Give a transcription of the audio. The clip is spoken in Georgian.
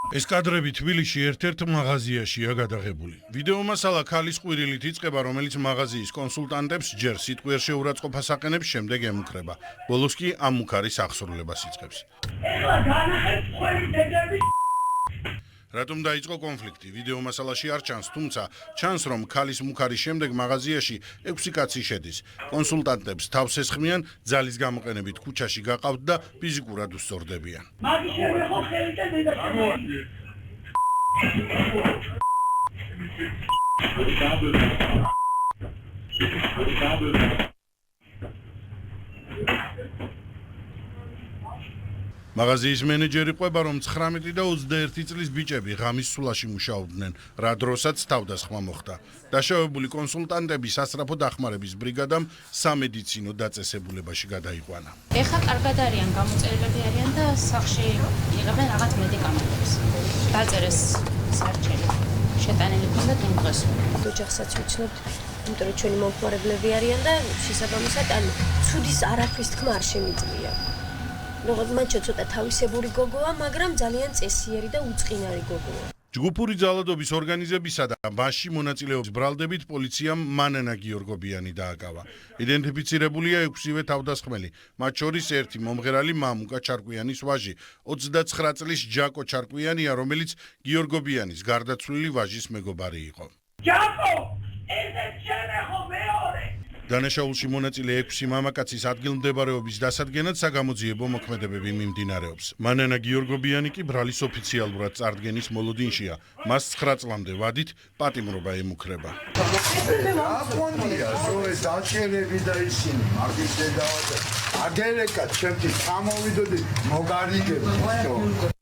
ეს კადრები თბილისში ერთ-ერთ მაღაზიაშია გადაღებული. ვიდეო მასალა ქალის ყვირილით იწყება, რომელიც მაღაზიის კონსულტანტებს ჯერ სიტყვიერ შეურაცხყოფას აყენებს, შემდეგ ემუქრება. ბოლოს კი ამ მუქარის აღსრულებას იწყებს. რატომ დაიწყო კონფლიქტი? ვიდეო მასალაში არ ჩანს, თუმცა ჩანს, რომ ქალის მუქარის შემდეგ მაღაზიაში 6 კაცი შედის. კონსულტანტებს თავს ესხმიან, ძალის გამოყენებით ქუჩაში გაყავთ და ფიზიკურად უსწორდებიან. მაღაზიის მენეჯერი ყვება, რომ 19 და 21 წლის ბიჭები ღამის სულაში მუშაობდნენ, რა დროსაც თავდასხმა მოხდა. დაშავებული კონსულტანტები სასწრაფო დახმარების ბრიგადამ სამედიცინო დაწესებულებაში გადაიყვანა. ეხლა კარგად არიან, გამოწერილები არიან და სახლში იღებენ რაღაც მედიკამენტებს. დაწერეს სარჩელი. შეტანილი ქონდათ იმ დღეს. ოჯახსაც ვიცნობთ, იმიტომ რომ ჩვენი მომხმარებლები არიან და შესაბამისად, ანუ ცუდის არაფრის თქმა არ შემიძლია. როგორც მაჩო ცოტა თავისებური გოგოა, მაგრამ ძალიან წესიერი და უწყინარი გოგოა. ჯგუფური ძალადობის ორგანიზებისა და მასში მონაწილეობის ბრალდებით პოლიციამ მანანა გიორგობიანი დააკავა. იდენტიფიცირებულია 6-ვე თავდასხმელი, მათ შორის ერთი მომღერალი მამუკა ჩარკვიანის ვაჟი, 29 წლის ჯაკო ჩარკვიანია, რომელიც გიორგობიანის გარდაცვლილი ვაჟის მეგობარი იყო. ჯაკო, ეს ჩემი ხო მეორე. დანაშაულში მონაწილე 6 მამაკაცის ადგილმდებარეობის დასადგენად საგამოძიებო მოქმედებები მიმდინარეობს. მანანა გიორგობიანი კი ბრალის ოფიციალურად წარდგენის მოლოდინშია. მას 9 წლამდე ვადით პატიმრობა ემუქრება. აფონია, ეს აჩერები და ისინი მაგის დედავა და აგერეკა ჩემთვის გამოვიდოდი მოგარიგებ.